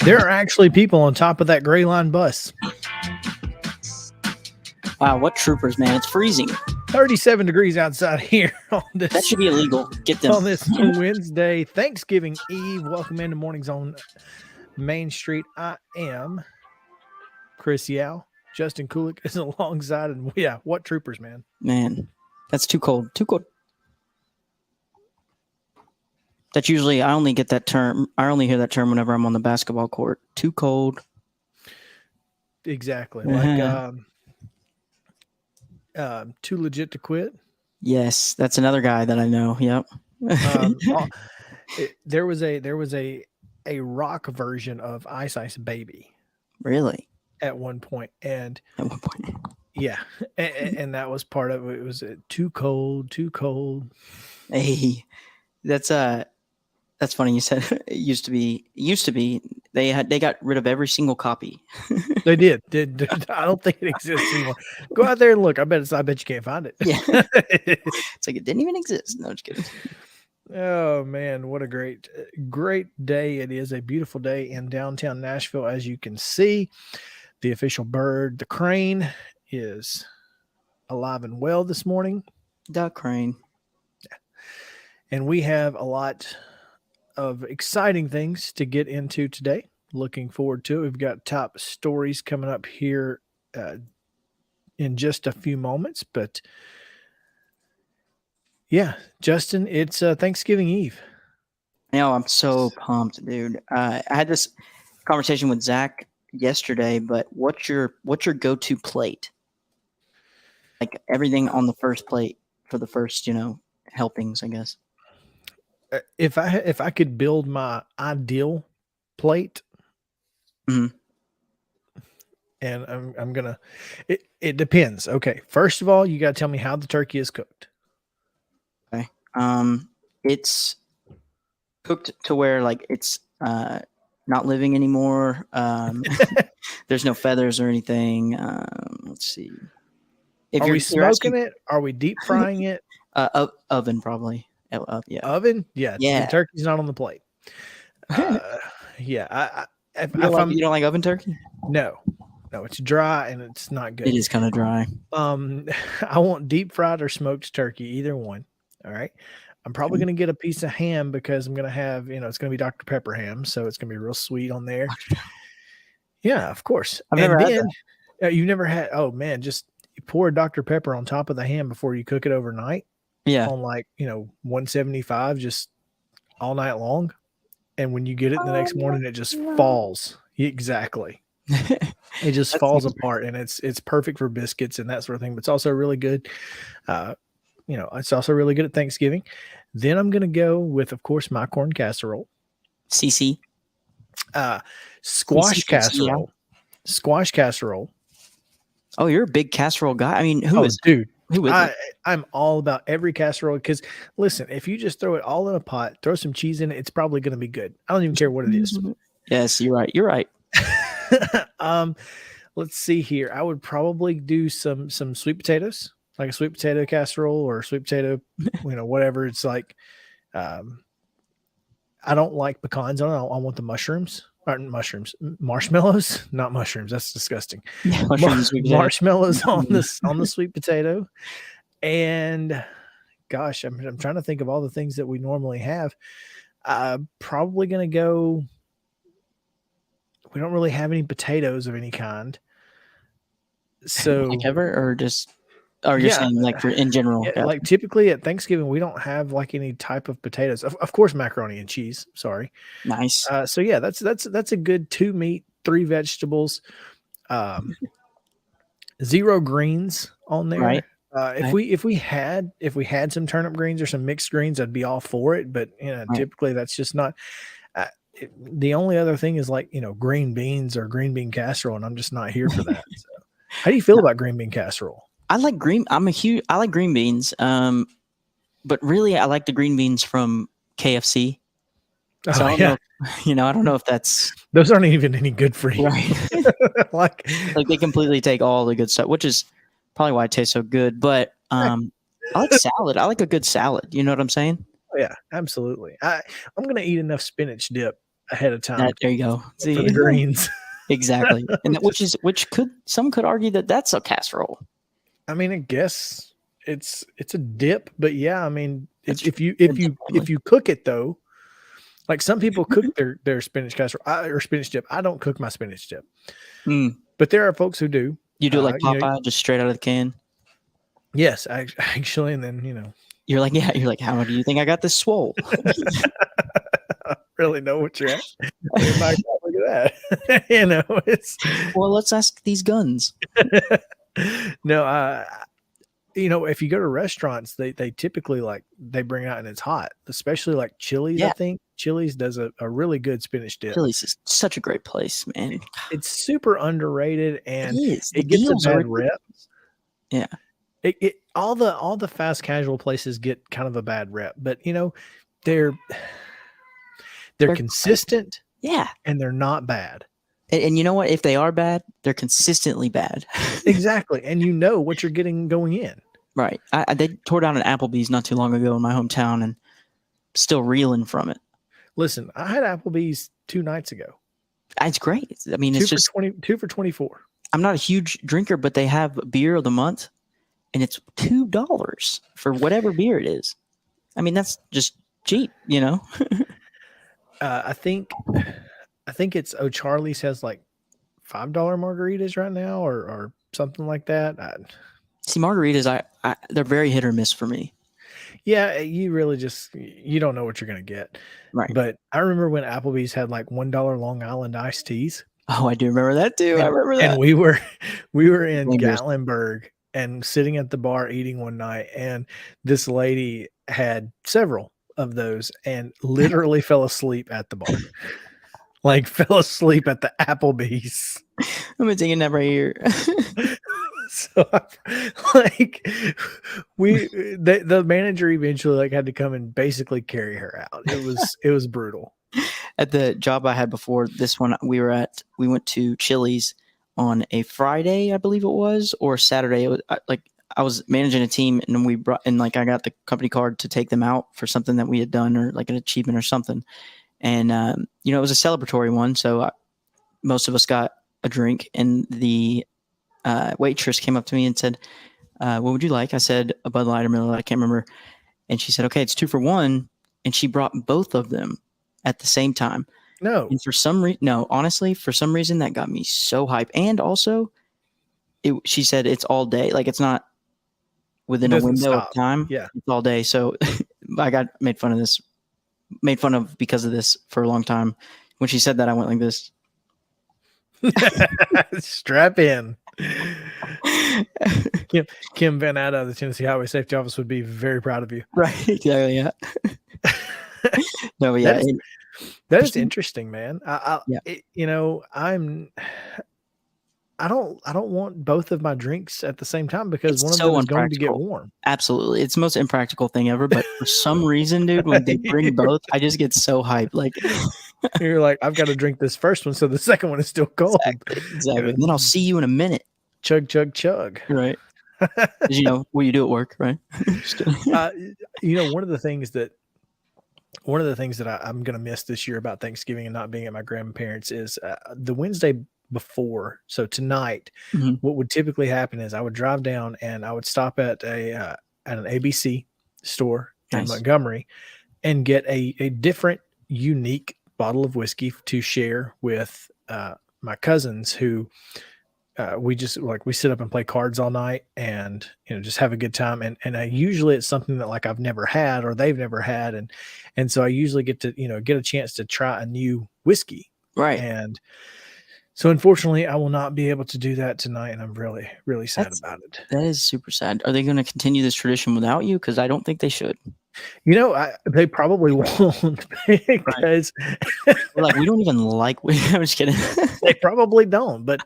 There are actually people on top of that gray line bus. Wow, what troopers, man! It's freezing. 37 degrees outside here on this. That should be illegal. Get them on this Wednesday, Thanksgiving Eve. Welcome into Mornings on Main Street. I am Chris Yao. Justin Kulik is alongside, and yeah, what troopers, man? Man, that's too cold. Too cold. That's usually I only get that term. I only hear that term whenever I'm on the basketball court. Too cold. Exactly. Like too legit to quit. Yes, that's another guy that I know. Yep. There was a rock version of Ice Ice Baby. Really? At one point, at one point, yeah, and that was part of it. It was too cold. Hey, that's funny. You said it used to be. They got rid of every single copy. They did. I don't think it exists anymore. Go out there and look. I bet you can't find it. Yeah, it's like it didn't even exist. No, just kidding. Oh man, what a great day it is. A beautiful day in downtown Nashville, as you can see. The official bird, the crane, is alive and well this morning. Duck crane. Yeah. And we have a lot of exciting things to get into today. Looking forward to it. We've got top stories coming up here in just a few moments. But yeah, Justin, it's Thanksgiving Eve. No, I'm so pumped, dude. I had this conversation with Zach yesterday, but what's your go-to plate? Like everything on the first plate for the first, helpings, I guess. If I could build my ideal plate, mm-hmm. and I'm gonna, it depends. Okay, first of all, you gotta tell me how the turkey is cooked. Okay, it's cooked to where like it's not living anymore. There's no feathers or anything. Let's see. Are we smoking it? Are we deep frying it? Oven probably. Yeah. Oven? Yeah. The turkey's not on the plate. Yeah. You don't like oven turkey? No, it's dry and it's not good. It is kind of dry. I want deep fried or smoked turkey, either one. All right. I'm probably going to get a piece of ham because I'm going to have, it's going to be Dr. Pepper ham. So it's going to be real sweet on there. Yeah, of course. I've never had that. You've never had, oh man, just pour Dr. Pepper on top of the ham before you cook it overnight. Yeah. On 175 just all night long. And when you get it the next morning, it just falls. Exactly. It just falls apart, and it's perfect for biscuits and that sort of thing. But it's also really good. It's also really good at Thanksgiving. Then I'm going to go with, of course, my corn casserole. CC. Squash CC, casserole. Yeah. Squash casserole. Oh, you're a big casserole guy. I mean, who is dude? Who is it? I'm all about every casserole because, listen, if you just throw it all in a pot, throw some cheese in it, it's probably going to be good. I don't even care what it is. Yes, you're right. Let's see here. I would probably do some sweet potatoes, like a sweet potato casserole or sweet potato, whatever. It's like, I don't like pecans on it. I want the mushrooms. Marshmallows, not mushrooms. That's disgusting. Yeah, marshmallows on the sweet potato. And gosh, I'm trying to think of all the things that we normally have. Probably going to go. We don't really have any potatoes of any kind. So like ever, or just, or you're saying like for in general? Yeah, like typically at Thanksgiving, we don't have like any type of potatoes. Of course, macaroni and cheese. Sorry. Nice. So yeah, that's a good 2 meat, 3 vegetables, 0 greens on there. Right. If we had some turnip greens or some mixed greens, I'd be all for it. But typically that's just not. The only other thing is green beans or green bean casserole, and I'm just not here for that. So, how do you feel about green bean casserole? I like green. I like green beans. But really, I like the green beans from KFC. So I don't know if that's. Those aren't even any good for you. Right. like they completely take all the good stuff, which is probably why it tastes so good. But I like salad. I like a good salad. You know what I'm saying? Oh, yeah, absolutely. I'm going to eat enough spinach dip ahead of time There you go. for See, the greens. exactly, and which could some could argue that that's a casserole. I mean, I guess it's a dip, but yeah, I mean, It's if you cook it though, like some people cook their spinach casserole or spinach dip. I don't cook my spinach dip, Mm. but there are folks who do. You do it like You know, Popeye, just straight out of the can. yes, actually, and then You're like, yeah. You're like, how do you think I got this swole? I really know what you're at. My God, look at that. It's Well, let's ask these guns. no, if you go to restaurants, they typically they bring it out and it's hot, especially like Chili's. Yeah. I think Chili's does a really good spinach dip. Chili's is such a great place, man. It's super underrated and It is. it gets a bad rep. Yeah. All the fast casual places get kind of a bad rep, but they're consistent. Yeah. And they're not bad. And you know what? If they are bad, they're consistently bad. Exactly. And you know what you're getting going in. Right. They tore down an Applebee's not too long ago in my hometown and still reeling from it. Listen, I had Applebee's 2 nights ago. It's great. I mean, it's just 2 for $24. I'm not a huge drinker, but they have beer of the month and it's $2 for whatever beer it is. I mean, that's just cheap, I think it's O'Charlie's has like $5 margaritas right now or something like that. See, margaritas, they're very hit or miss for me. Yeah, you really you don't know what you're going to get. Right. But I remember when Applebee's had like $1 Long Island iced teas. Oh, I do remember that too. I remember that. And we were in Gatlinburg and sitting at the bar eating one night, and this lady had several of those and literally fell asleep at the bar. Like fell asleep at the Applebee's. I'm taking that right here. So the manager eventually had to come and basically carry her out. It was brutal. At the job I had before this one, we went to Chili's on a Friday, I believe it was, or Saturday. It was I was managing a team and I got the company card to take them out for something that we had done or like an achievement or something. And, it was a celebratory one. So most of us got a drink and the waitress came up to me and said, what would you like? I said a Bud Light or Miller Lite, I can't remember. And she said, okay, it's 2 for $1. And she brought both of them at the same time. No. And for some reason that got me so hyped. And also she said it's all day. Like it's not within a window of time. Yeah. It's all day. So I got made fun of because of this for a long time. When she said that, I went like this. Strap in. Kim Van Atta of the Tennessee Highway Safety Office would be very proud of you. Right. Exactly. Yeah. No, yeah. That is interesting, man. I don't want both of my drinks at the same time because one of them is going to get warm. Absolutely. It's the most impractical thing ever. But for some reason, dude, when they bring both, I just get so hyped. Like you're like, I've got to drink this first one so the second one is still cold. Exactly. And then I'll see you in a minute. Chug, chug, chug. Right. What you do at work, right? One of the things that I'm going to miss this year about Thanksgiving and not being at my grandparents' is the Wednesday before. So tonight, what would typically happen is I would drive down and I would stop at an ABC store in Montgomery and get a different, unique bottle of whiskey to share with my cousins who we sit up and play cards all night and just have a good time, and usually it's something that I've never had or they've never had, and so I usually get to get a chance to try a new whiskey, right? And so unfortunately I will not be able to do that tonight, and I'm really, really sad about it. That is super sad. Are they going to continue this tradition without you? Because I don't think they should. They probably won't because we don't even like. I'm just kidding. They probably don't, but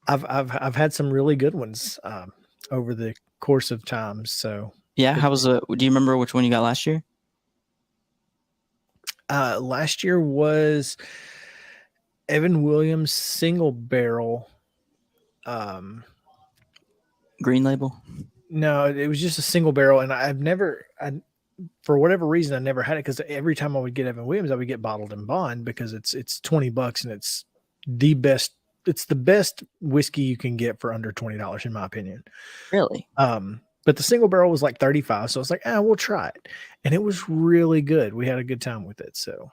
I've had some really good ones over the course of time. So yeah, do you remember which one you got last year? Last year was Evan Williams single barrel. Green Label. No, it was just a single barrel, and for whatever reason, I never had it because every time I would get Evan Williams, I would get bottled in bond because it's $20 and it's the best. It's the best whiskey you can get for under $20, in my opinion. Really? But the single barrel was like 35, so I was like, we'll try it, and it was really good. We had a good time with it. So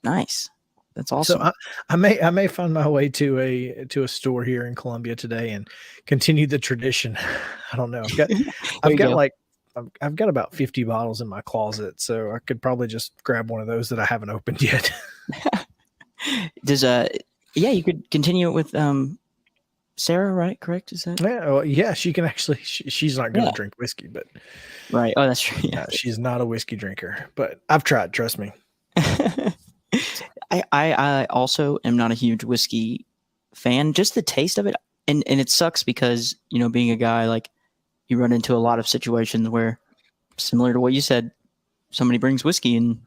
nice. That's awesome. So I may find my way to a store here in Columbia today and continue the tradition. I don't know. I've got about 50 bottles in my closet, so I could probably just grab one of those that I haven't opened yet. You could continue it with Sarah, right? Correct? Is that? Yeah, she can actually. She's not going to drink whiskey, but right. Oh, that's true. Yeah, she's not a whiskey drinker, but I've tried. Trust me. I also am not a huge whiskey fan. Just the taste of it, and it sucks because being a guy, like, you run into a lot of situations where, similar to what you said, somebody brings whiskey and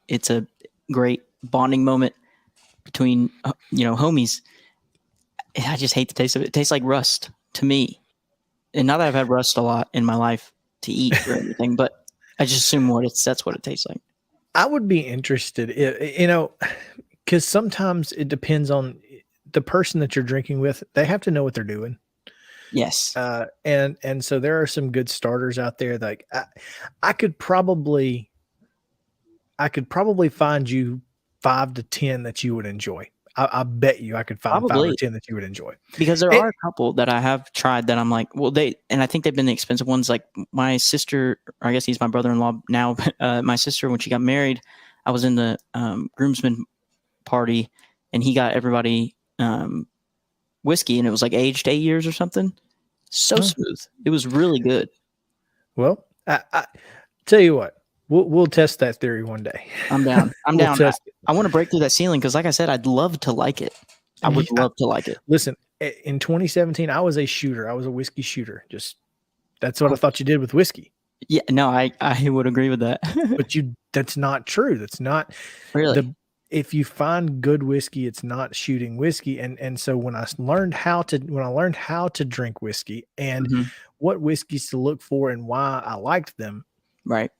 it's a great bonding moment between homies. I just hate the taste of it. It tastes like rust to me. And not that I've had rust a lot in my life to eat or anything, but I just assume that's what it tastes like. I would be interested, because sometimes it depends on the person that you're drinking with. They have to know what they're doing. Yes. And so there are some good starters out there. Like I could probably find you 5 to 10 that you would enjoy. I bet you I could find probably 5 or 10 that you would enjoy. Because there are a couple that I have tried that I'm like, and I think they've been the expensive ones. Like my sister, or I guess he's my brother-in-law now, but my sister, when she got married, I was in the groomsmen party and he got everybody whiskey and it was like aged 8 years or something. So smooth. It was really good. Well, I tell you what, we'll test that theory one day. I'm down. I'm down. I want to break through that ceiling because, like I said, I'd love to like it. I would love to like it. Listen, in 2017, I was a shooter. I was a whiskey shooter. That's what I thought you did with whiskey. Yeah, no, I would agree with that. But that's not true. That's not really. If you find good whiskey, it's not shooting whiskey. And so when I learned how to drink whiskey and what whiskeys to look for and why I liked them, right,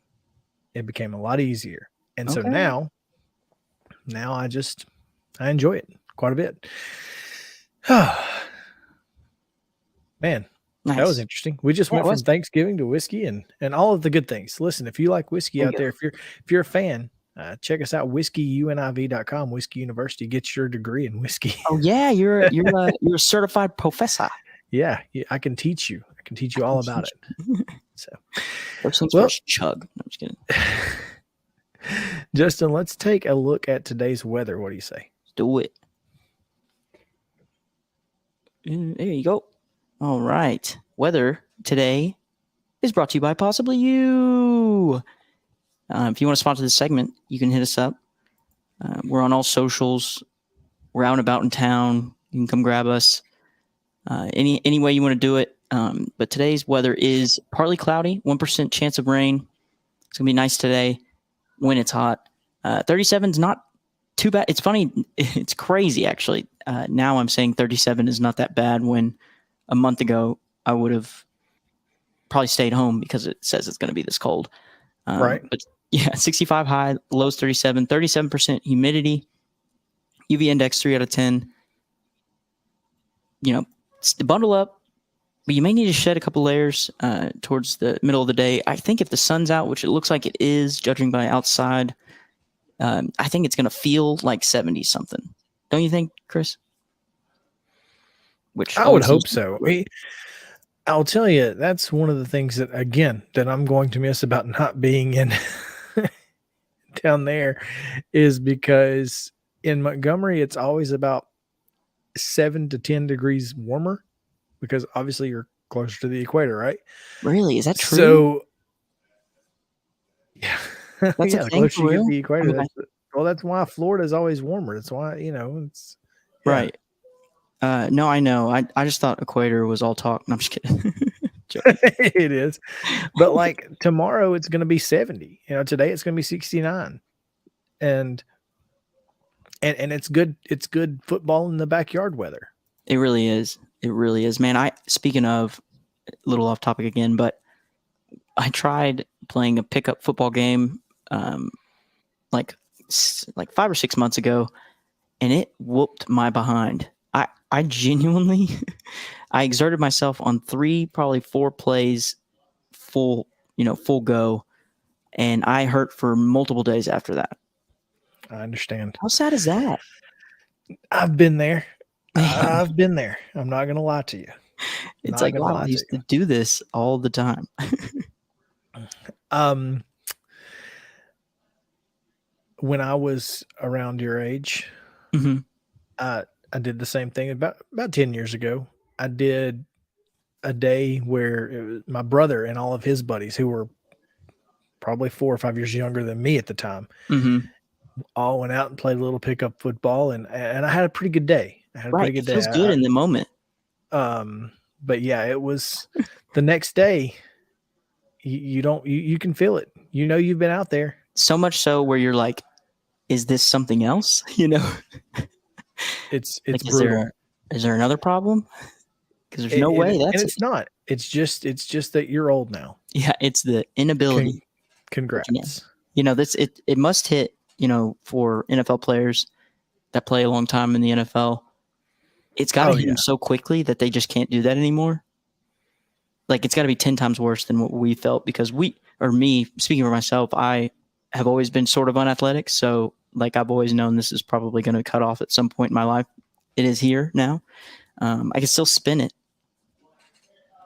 it became a lot easier. And so now I enjoy it quite a bit. Man, nice. That was interesting. We just went from Thanksgiving to whiskey and all of the good things. Listen, if you like whiskey out there, if you're a fan, check us out, whiskeyuniv.com, Whiskey University. Get your degree in whiskey. Oh yeah, you're a certified professor. Yeah, I can teach you. I can teach you all about it. So, first chug. No, I'm just kidding. Justin, let's take a look at today's weather. What do you say? Do it. There you go. All right. Weather today is brought to you by Possibly You. If you want to sponsor this segment, you can hit us up. We're on all socials. We're out and about in town. You can come grab us. Any way you want to do it. But today's weather is partly cloudy, 1% chance of rain. It's going to be nice today when it's hot. 37 is not too bad. It's funny. It's crazy, actually. Now I'm saying 37 is not that bad when a month ago I would have probably stayed home because it says it's going to be this cold. Right. But yeah, 65 high, lows 37, 37% humidity, UV index 3 out of 10. Bundle up, but you may need to shed a couple layers towards the middle of the day. I think if the sun's out, which it looks like it is, judging by outside, I think it's going to feel like 70 something. Don't you think, Chris? Which I would hope so. I'll tell you, that's one of the things that I'm going to miss about not being in down there is because in Montgomery, it's always about 7 to 10 degrees warmer because obviously you're closer to the equator, right? Really? Is that true? So, yeah. That's the closer you get to the equator. That's why Florida is always warmer. That's why, it's. Yeah. Right. No, I know. I just thought equator was all talk. No, I'm just kidding. It is. But like tomorrow it's going to be 70. Today it's going to be 69. And it's good. It's good football in the backyard weather. It really is. It really is, man. Speaking of, a little off topic again, but I tried playing a pickup football game, like 5 or 6 months ago, and it whooped my behind. I genuinely, I exerted myself on 3, probably 4 plays, full go, and I hurt for multiple days after that. I understand. How sad is that? I've been there. I've been there. I'm not gonna lie to you. It's like, wow, I used to do this all the time. When I was around your age, Mhm. I did the same thing about 10 years ago. I did a day where it was my brother and all of his buddies who were probably 4 or 5 years younger than me at the time, Mhm. all went out and played a little pickup football, and I had a pretty good day. I had a Right. pretty It good day. feels good in the moment. But yeah, it was the next day. You can feel it. You know, you've been out there. So much so where you're like, is this something else? You know, It's like, brutal. is there another problem? Because there's no way that's and it's not. It's just that you're old now. Yeah, it's the inability. Congrats. You know, it must hit, for NFL players that play a long time in the NFL. It's got to hit them so quickly that they just can't do that anymore. Like, it's got to be 10 times worse than what we felt, because me, speaking for myself, I have always been sort of unathletic. So, like, I've always known this is probably going to cut off at some point in my life. It is here now. I can still spin it.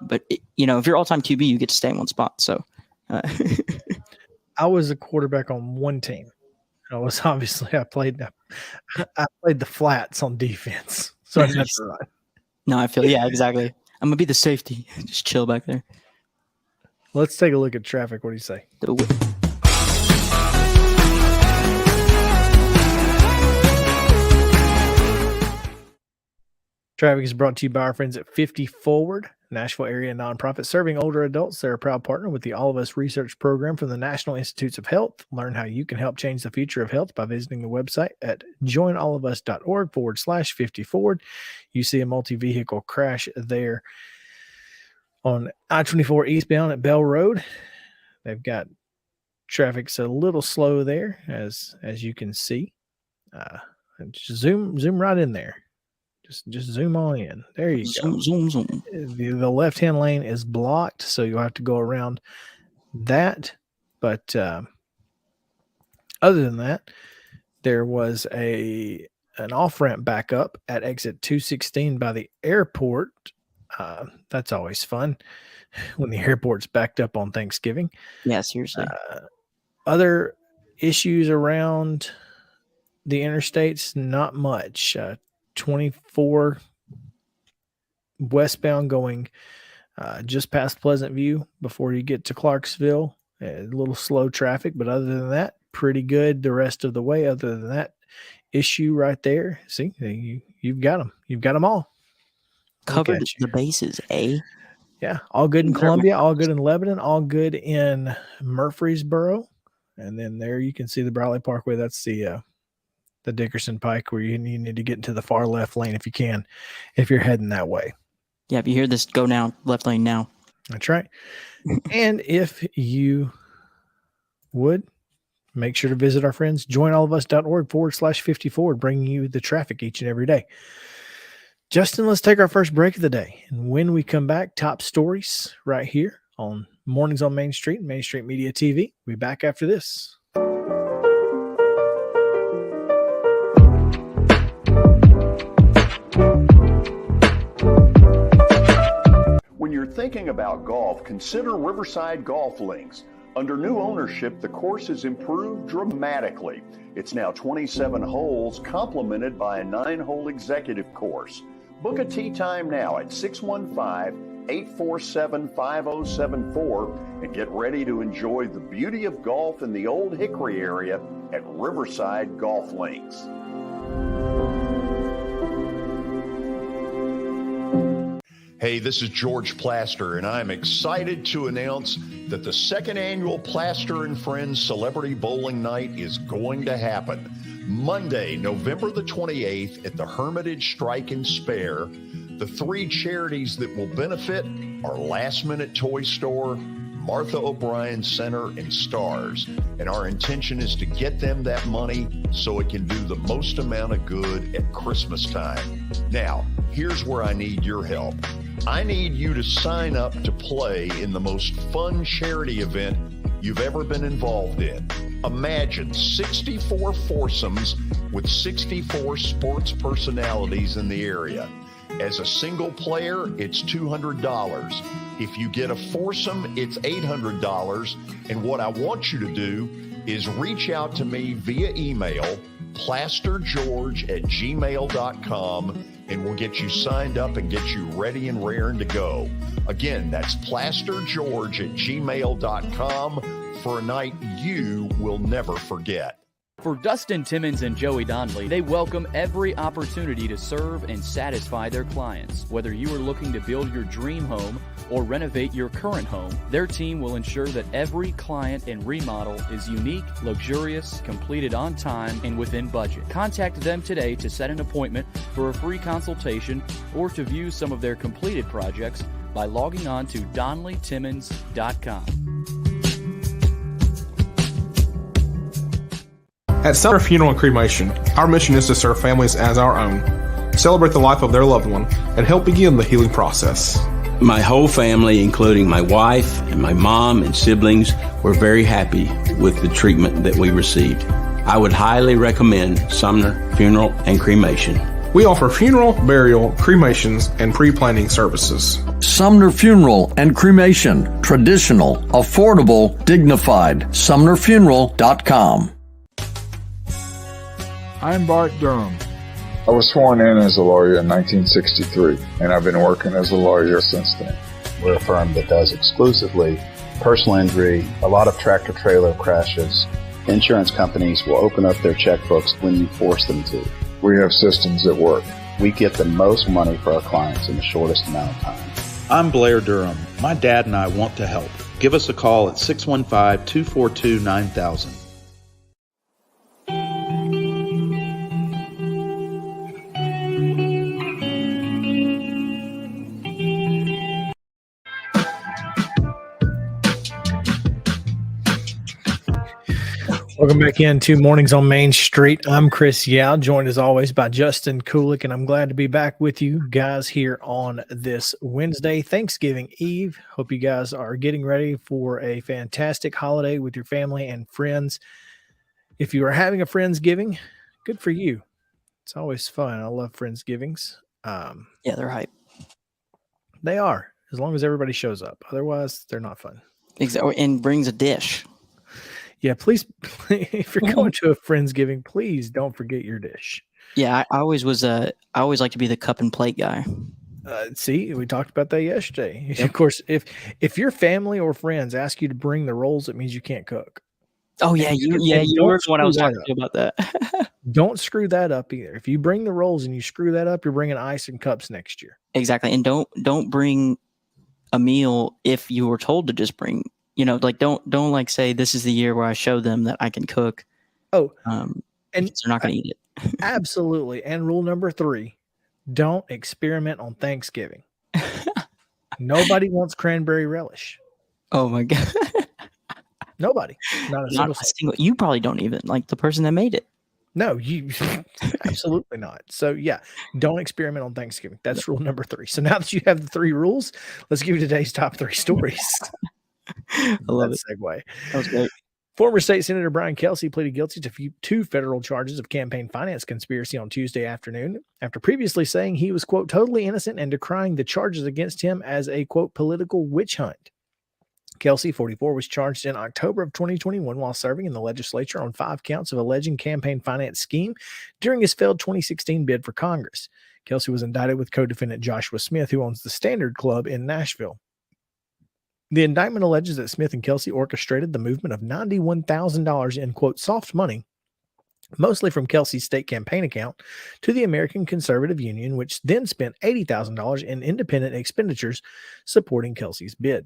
But, if you're all-time QB, you get to stay in one spot. So, I was a quarterback on one team. I played the flats on defense. So I never run. No, I feel, yeah, exactly. I'm going to be the safety. Just chill back there. Let's take a look at traffic. What do you say? Traffic is brought to you by our friends at 50 Forward, Nashville area nonprofit serving older adults. They're a proud partner with the All of Us research program from the National Institutes of Health. Learn how you can help change the future of health by visiting the website at joinallofus.org/50 Forward. You see a multi-vehicle crash there on I-24 eastbound at Bell Road. They've got traffic's a little slow there, as you can see. Just zoom right in there. Just zoom on in. There you go. Zoom. The left-hand lane is blocked, so you'll have to go around that. But other than that, there was an off-ramp backup at exit 216 by the airport. That's always fun when the airport's backed up on Thanksgiving. Yeah, seriously. Other issues around the interstates, not much. 24 westbound going just past Pleasant View before you get to Clarksville. A little slow traffic, but other than that, pretty good the rest of the way. Other than that issue right there, see, you've got them. You've got them all. Covered the bases, eh? Yeah, all good in Columbia, all good in Lebanon, all good in Murfreesboro. And then there you can see the Bradley Parkway. That's the Dickerson Pike, where you need to get into the far left lane if you can, if you're heading that way. Yeah, if you hear this, go now, left lane now. That's right. And if you would, make sure to visit our friends, joinallofus.org/50 Forward, bringing you the traffic each and every day. Justin, let's take our first break of the day. And when we come back, top stories right here on Mornings on Main Street and Main Street Media TV. We'll be back after this. When you're thinking about golf, consider Riverside Golf Links. Under new ownership, the course has improved dramatically. It's now 27 holes, complemented by a 9-hole executive course. Book a tee time now at 615-847-5074 and get ready to enjoy the beauty of golf in the Old Hickory area at Riverside Golf Links. Hey, this is George Plaster, and I'm excited to announce that the second annual Plaster and Friends Celebrity Bowling Night is going to happen Monday, November the 28th at the Hermitage Strike and Spare. The 3 charities that will benefit are Last Minute Toy Store, Martha O'Brien Center and Stars, and our intention is to get them that money so it can do the most amount of good at Christmas time. Now, here's where I need your help. I need you to sign up to play in the most fun charity event you've ever been involved in. Imagine 64 foursomes with 64 sports personalities in the area. As a single player, it's $200. If you get a foursome, it's $800. And what I want you to do is reach out to me via email, plastergeorge@gmail.com, and we'll get you signed up and get you ready and raring to go. Again, that's plastergeorge@gmail.com for a night you will never forget. For Dustin Timmons and Joey Donnelly, they welcome every opportunity to serve and satisfy their clients. Whether you are looking to build your dream home or renovate your current home, their team will ensure that every client and remodel is unique, luxurious, completed on time, and within budget. Contact them today to set an appointment for a free consultation or to view some of their completed projects by logging on to DonnellyTimmons.com. At Sumner Funeral and Cremation, our mission is to serve families as our own, celebrate the life of their loved one, and help begin the healing process. My whole family, including my wife and my mom and siblings, were very happy with the treatment that we received. I would highly recommend Sumner Funeral and Cremation. We offer funeral, burial, cremations, and pre-planning services. Sumner Funeral and Cremation. Traditional, affordable, dignified. SumnerFuneral.com. I'm Bart Durham. I was sworn in as a lawyer in 1963, and I've been working as a lawyer since then. We're a firm that does exclusively personal injury, a lot of tractor-trailer crashes. Insurance companies will open up their checkbooks when you force them to. We have systems that work. We get the most money for our clients in the shortest amount of time. I'm Blair Durham. My dad and I want to help. Give us a call at 615-242-9000. Welcome back into Mornings on Main Street. I'm Chris Yao, joined as always by Justin Kulik, and I'm glad to be back with you guys here on this Wednesday, Thanksgiving Eve. Hope you guys are getting ready for a fantastic holiday with your family and friends. If you are having a Friendsgiving, good for you. It's always fun. I love Friendsgivings. Yeah, they're hype. They are, as long as everybody shows up. Otherwise, they're not fun. Exactly, and brings a dish. Yeah, please, if you're going to a Friendsgiving, please don't forget your dish. Yeah, I always like to be the cup and plate guy. See, we talked about that yesterday. Yep. Of course, if your family or friends ask you to bring the rolls, it means you can't cook. Oh yeah, you were the one I was talking to about that. Don't screw that up either. If you bring the rolls and you screw that up, you're bringing ice and cups next year. Exactly, and don't bring a meal if you were told to just bring. You know, like don't like say this is the year where I show them that I can cook. Oh, and they're not going to eat it. Absolutely. And rule number 3, don't experiment on Thanksgiving. Nobody wants cranberry relish. Oh my God. Nobody. Not a single. You probably don't even like the person that made it. No, you absolutely not. So yeah, don't experiment on Thanksgiving. That's rule number 3. So now that you have the 3 rules, let's give you today's top 3 stories. I love that segue. That was great. Former State Senator Brian Kelsey pleaded guilty to 2 federal charges of campaign finance conspiracy on Tuesday afternoon after previously saying he was, quote, totally innocent and decrying the charges against him as a, quote, political witch hunt. Kelsey, 44, was charged in October of 2021 while serving in the legislature on 5 counts of alleged campaign finance scheme during his failed 2016 bid for Congress. Kelsey was indicted with co-defendant Joshua Smith, who owns the Standard Club in Nashville. The indictment alleges that Smith and Kelsey orchestrated the movement of $91,000 in, quote, soft money, mostly from Kelsey's state campaign account, to the American Conservative Union, which then spent $80,000 in independent expenditures supporting Kelsey's bid.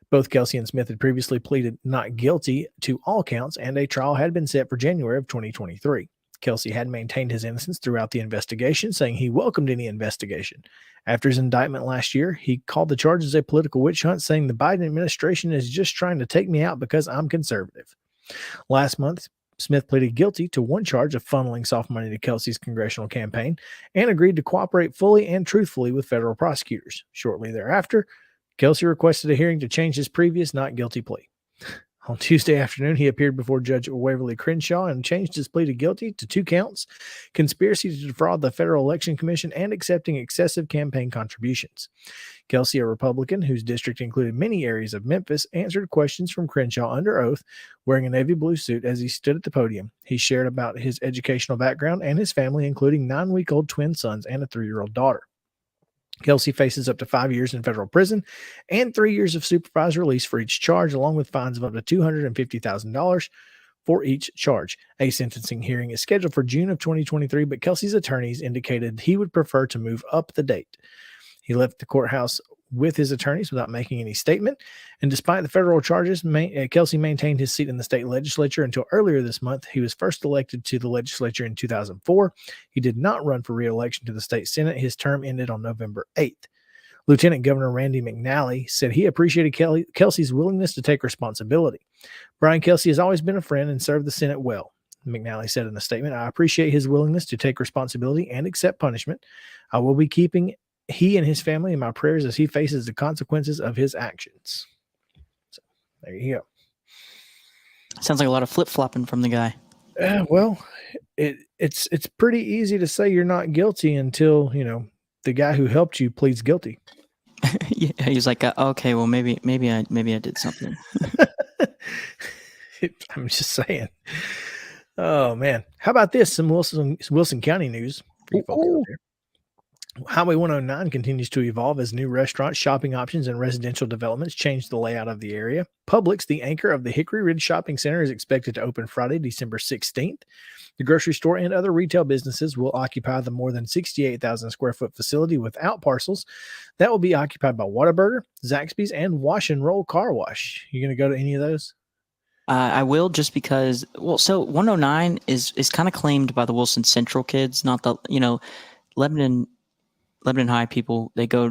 Both Kelsey and Smith had previously pleaded not guilty to all counts, and a trial had been set for January of 2023. Kelsey had maintained his innocence throughout the investigation, saying he welcomed any investigation. After his indictment last year, he called the charges a political witch hunt, saying the Biden administration is just trying to take me out because I'm conservative. Last month, Smith pleaded guilty to one charge of funneling soft money to Kelsey's congressional campaign and agreed to cooperate fully and truthfully with federal prosecutors. Shortly thereafter, Kelsey requested a hearing to change his previous not guilty plea. On Tuesday afternoon, he appeared before Judge Waverly Crenshaw and changed his plea to guilty to 2 counts, conspiracy to defraud the Federal Election Commission and accepting excessive campaign contributions. Kelsey, a Republican whose district included many areas of Memphis, answered questions from Crenshaw under oath, wearing a navy blue suit as he stood at the podium. He shared about his educational background and his family, including 9-week-old twin sons and a 3-year-old daughter. Kelsey faces up to 5 years in federal prison and 3 years of supervised release for each charge, along with fines of up to $250,000 for each charge. A sentencing hearing is scheduled for June of 2023, but Kelsey's attorneys indicated he would prefer to move up the date. He left the courthouse with his attorneys without making any statement, and despite the federal charges, Kelsey maintained his seat in the state legislature until earlier this month. He was first elected to the legislature in 2004. He did not run for re-election to the state Senate. His term ended on November 8th. Lieutenant Governor Randy McNally said he appreciated Kelsey's willingness to take responsibility. Brian Kelsey has always been a friend and served the Senate well. McNally said in a statement, "I appreciate his willingness to take responsibility and accept punishment. I will be keeping he and his family in my prayers as he faces the consequences of his actions." So there you go. Sounds like a lot of flip-flopping from the guy. Well, it's pretty easy to say you're not guilty until, the guy who helped you pleads guilty. Yeah, he's like, okay, well, maybe I did something. I'm just saying. Oh man, how about this? Some Wilson County news for you folks out there. Highway 109 continues to evolve as new restaurants, shopping options, and residential developments change the layout of the area. Publix, the anchor of the Hickory Ridge Shopping Center, is expected to open Friday, December 16th. The grocery store and other retail businesses will occupy the more than 68,000 square foot facility without parcels. That will be occupied by Whataburger, Zaxby's, and Wash and Roll Car Wash. You going to go to any of those? I will, just because, so 109 is kind of claimed by the Wilson Central kids, not the, Lebanon High people. They go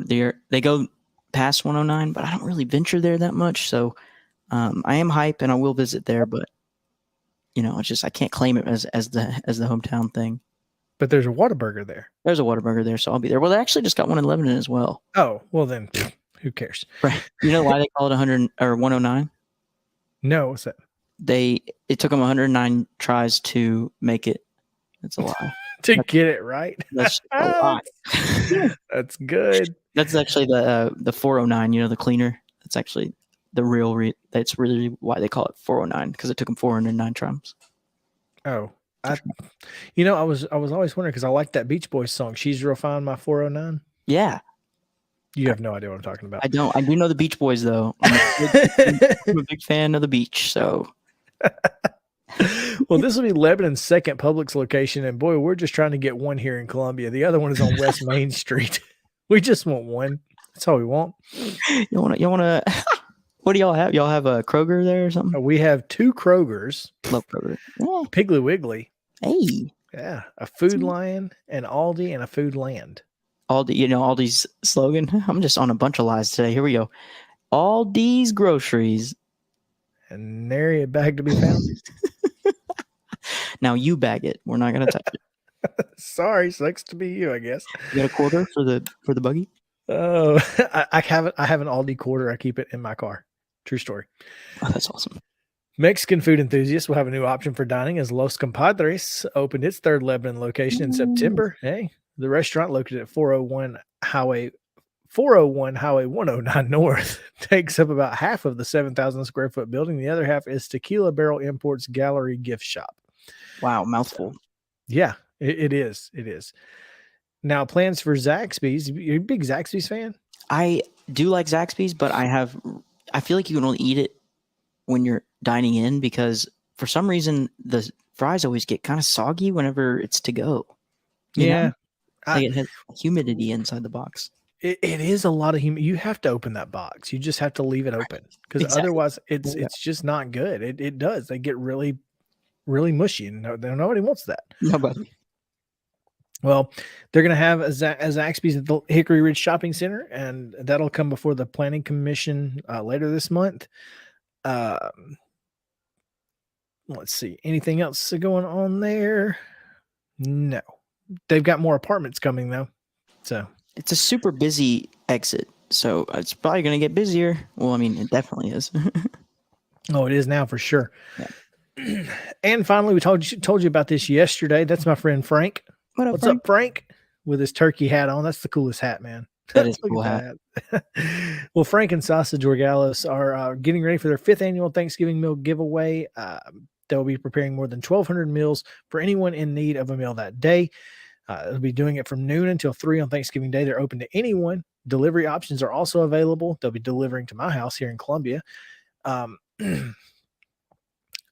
past 109, but I don't really venture there that much. So I am hype and I will visit there, but it's just I can't claim it as the hometown thing. But there's a Whataburger there. There's a Whataburger there, so I'll be there. Well, they actually just got one in Lebanon as well. Oh, well then, who cares? Right? You know why they call it 100 or 109? No, what's that? It took them 109 tries to make it. That's a lie. To get it right. That's a lot. That's good. That's actually the 409. The cleaner. That's actually the real. That's really why they call it 409, because it took them 409 tries. Oh, I was always wondering, because I like that Beach Boys song. She's real fine, my 409. Yeah. You have no idea what I'm talking about. I don't. I do know the Beach Boys though. I'm a big fan of the beach. So. Well, this will be Lebanon's second Publix location, and boy, we're just trying to get one here in Columbia. The other one is on West Main Street. We just want one. That's all we want. You want to? What do y'all have? Y'all have a Kroger there or something? We have 2 Krogers. Love Kroger. Yeah. Piggly Wiggly. Hey. Yeah, a Food Lion, an Aldi, and a Food Land. Aldi, Aldi's slogan. I'm just on a bunch of lies today. Here we go. Aldi's groceries. And nary a bag to be found. Now you bag it. We're not gonna touch it. Sorry, sucks to be you, I guess. You got a quarter for the buggy? Oh, I have an Aldi quarter. I keep it in my car. True story. Oh, that's awesome. Mexican food enthusiasts will have a new option for dining as Los Compadres opened its 3rd Lebanon location in September. Hey, the restaurant located at 401 Highway 109 North takes up about half of the 7,000 square foot building. The other half is Tequila Barrel Imports Gallery Gift Shop. Wow, mouthful. Yeah, it is. It is. Now, plans for Zaxby's. You're a big Zaxby's fan? I do like Zaxby's, but I feel like you can only eat it when you're dining in, because for some reason the fries always get kind of soggy whenever it's to go. Yeah. It has humidity inside the box. It is a lot of humidity. You have to open that box. You just have to leave it open, because otherwise it's just not good. It does. They get really really mushy, and nobody wants that. Nobody. Well, they're going to have a Zaxby's at the Hickory Ridge Shopping Center, and that'll come before the Planning Commission later this month. Let's see. Anything else going on there? No. They've got more apartments coming, though. So it's a super busy exit, so it's probably going to get busier. Well, I mean, it definitely is. Oh, it is now for sure. Yeah. And finally, we told you about this yesterday. That's my friend Frank. What's up, Frank? With his turkey hat on. That's the coolest hat, man. That is a cool hat. Well, Frank and Sausage Orgalis are getting ready for their 5th annual Thanksgiving meal giveaway. They'll be preparing more than 1,200 meals for anyone in need of a meal that day. They'll be doing it from noon until 3 on Thanksgiving Day. They're open to anyone. Delivery options are also available. They'll be delivering to my house here in Columbia.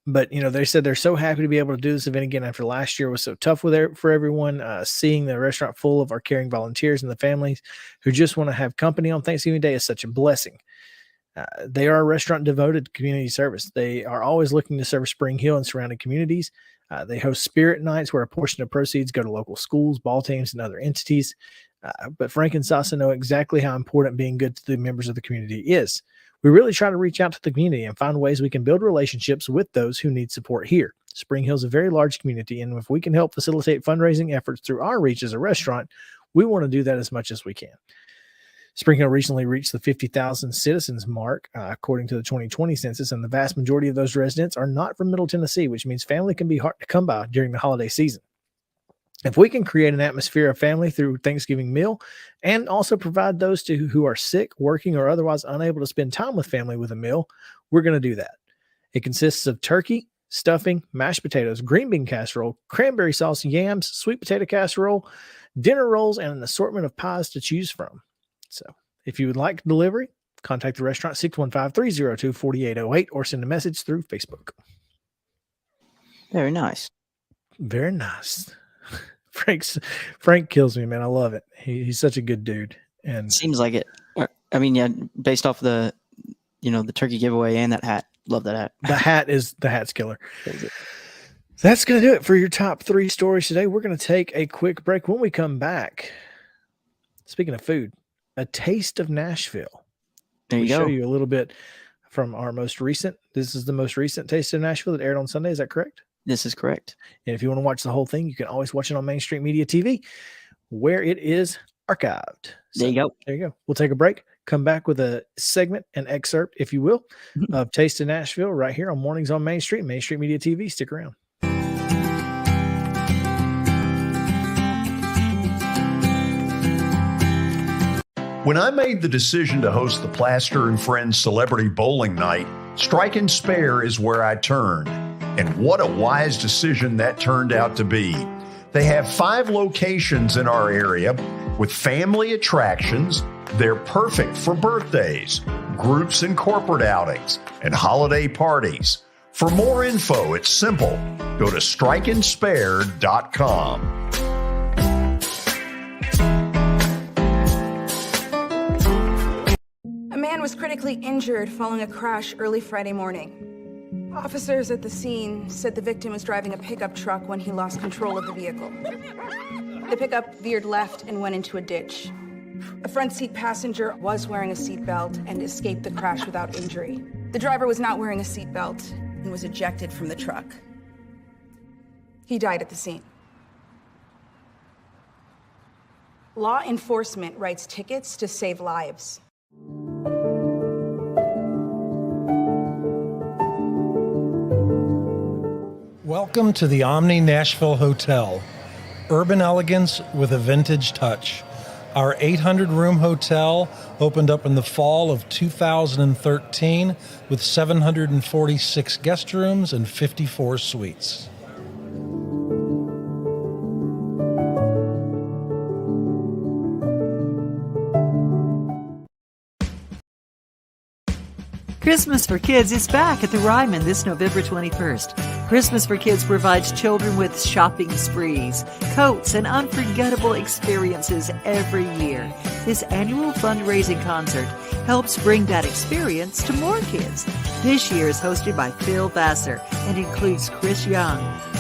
But, they said they're so happy to be able to do this event again after last year was so tough for everyone. Seeing the restaurant full of our caring volunteers and the families who just want to have company on Thanksgiving Day is such a blessing. They are a restaurant devoted to community service. They are always looking to serve Spring Hill and surrounding communities. They host spirit nights where a portion of proceeds go to local schools, ball teams, and other entities. But Frank and Sasa know exactly how important being good to the members of the community is. We really try to reach out to the community and find ways we can build relationships with those who need support here. Spring Hill is a very large community, and if we can help facilitate fundraising efforts through our reach as a restaurant, we want to do that as much as we can. Spring Hill recently reached the 50,000 citizens mark, according to the 2020 census, and the vast majority of those residents are not from Middle Tennessee, which means family can be hard to come by during the holiday season. If we can create an atmosphere of family through Thanksgiving meal and also provide those who are sick, working, or otherwise unable to spend time with family with a meal, we're going to do that. It consists of turkey, stuffing, mashed potatoes, green bean casserole, cranberry sauce, yams, sweet potato casserole, dinner rolls, and an assortment of pies to choose from. So if you would like delivery, contact the restaurant 615-302-4808 or send a message through Facebook. Very nice. Very nice. Frank kills me, man. I love it. He's such a good dude. And seems like it. I mean, yeah, based off the turkey giveaway and that hat. Love that hat. The hat's killer. That's going to do it for your top 3 stories today. We're going to take a quick break. When we come back, speaking of food, a taste of Nashville. There you go. Show you a little bit from our most recent. This is the most recent Taste of Nashville that aired on Sunday. Is that correct? This is correct. And if you want to watch the whole thing, you can always watch it on Main Street Media TV, where it is archived. So, there you go. There you go. We'll take a break, come back with a segment, an excerpt, if you will, of Taste of Nashville right here on Mornings on Main Street Media TV. Stick around. When I made the decision to host the Plaster and Friends Celebrity Bowling Night, Strike and Spare is where I turned. And what a wise decision that turned out to be. They have 5 locations in our area with family attractions. They're perfect for birthdays, groups and corporate outings, and holiday parties. For more info, it's simple. Go to strikeandspare.com. A man was critically injured following a crash early Friday morning. Officers at the scene said the victim was driving a pickup truck when he lost control of the vehicle. The pickup veered left and went into a ditch. A front seat passenger was wearing a seatbelt and escaped the crash without injury. The driver was not wearing a seatbelt and was ejected from the truck. He died at the scene. Law enforcement writes tickets to save lives. Welcome to the Omni Nashville Hotel. Urban elegance with a vintage touch. Our 800-room hotel opened up in the fall of 2013 with 746 guest rooms and 54 suites. Christmas for Kids is back at the Ryman this November 21st. Christmas for Kids provides children with shopping sprees, coats, and unforgettable experiences every year. This annual fundraising concert helps bring that experience to more kids. This year is hosted by Phil Vassar and includes Chris Young.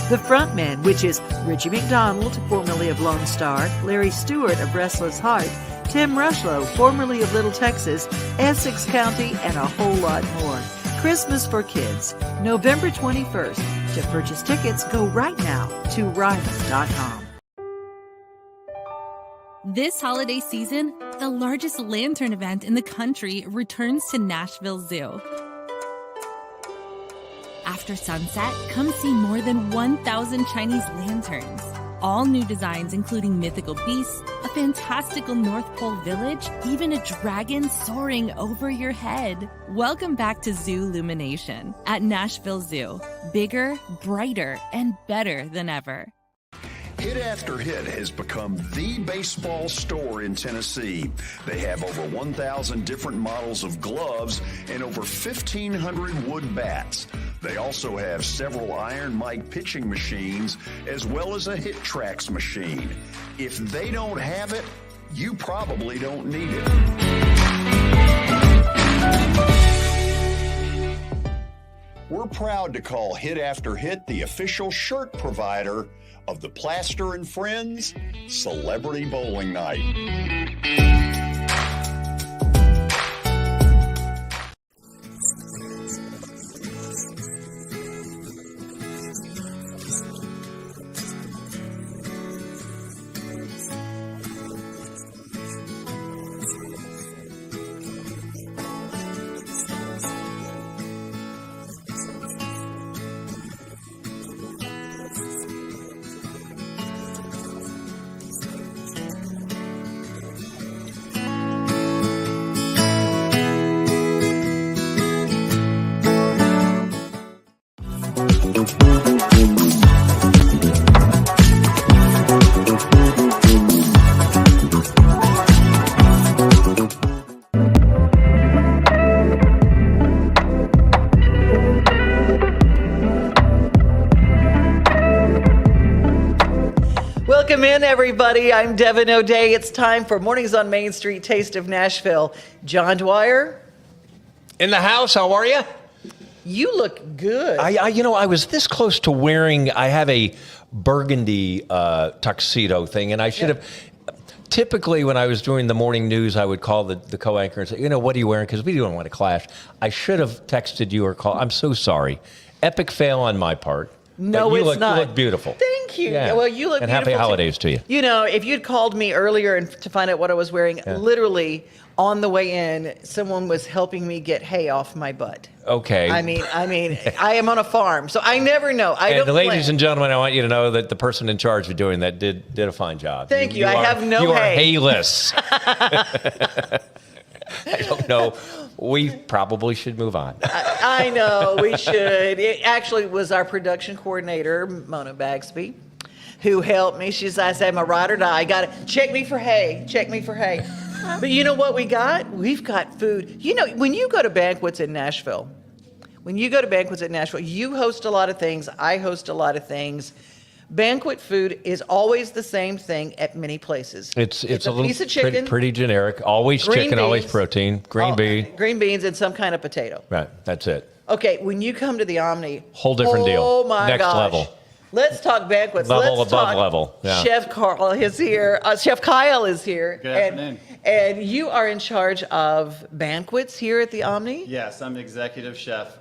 The frontmen, which is Richie McDonald, formerly of Lone Star, Larry Stewart of Restless Heart, Tim Rushlow, formerly of Little Texas, Essex County, and a whole lot more. Christmas for Kids, November 21st. To purchase tickets, go right now to Ryman.com. This holiday season, the largest lantern event in the country returns to Nashville Zoo. After sunset, come see more than 1,000 Chinese lanterns. All new designs including mythical beasts, a fantastical North Pole village, even a dragon soaring over your head. Welcome back to Zoo Illumination at Nashville Zoo. Bigger, brighter, and better than ever. Hit After Hit has become the baseball store in Tennessee. They have over 1,000 different models of gloves and over 1,500 wood bats. They also have several Iron Mike pitching machines as well as a Hit Tracks machine. If they don't have it, you probably don't need it. We're proud to call Hit After Hit the official shirt provider of the Plaster and Friends Celebrity Bowling Night. Welcome in, everybody. I'm Devin O'Day. It's time for Mornings on Main Street, Taste of Nashville. John Dwyer. In the house, how are you? You look good. I was this close to wearing, I have a burgundy tuxedo thing, and I should have, typically when I was doing the morning news, I would call the co-anchor and say, what are you wearing? Because we don't want to clash. I should have texted you or called. I'm so sorry. Epic fail on my part. No, it's not. You look beautiful. Thank you. Yeah. Well, you look and beautiful. Happy holidays to you. You know, if you'd called me earlier to find out what I was wearing, literally on the way in, someone was helping me get hay off my butt. Okay. I mean, I am on a farm, so I never know. Ladies and gentlemen, I want you to know that the person in charge of doing that did a fine job. Thank you. I have no hay. You are hayless. I don't know. We probably should move on. I know, we should. It actually was our production coordinator, Mona Bagsby, who helped me. I said, I'm a ride or die. Check me for hay. Check me for hay. But you know what we got? We've got food. You know, when you go to banquets in Nashville, you host a lot of things. I host a lot of things. Banquet food is always the same thing at many places. It's a little piece of chicken, pretty generic. Always chicken, always protein. Green beans, and some kind of potato. Right, that's it. Okay, when you come to the Omni, whole different deal. Oh my Next gosh. level. Let's talk banquets. Level Let's above talk level. Yeah. Chef Carl is here. Chef Kyle is here. Good afternoon. And you are in charge of banquets here at the Omni? Yes, I'm executive chef.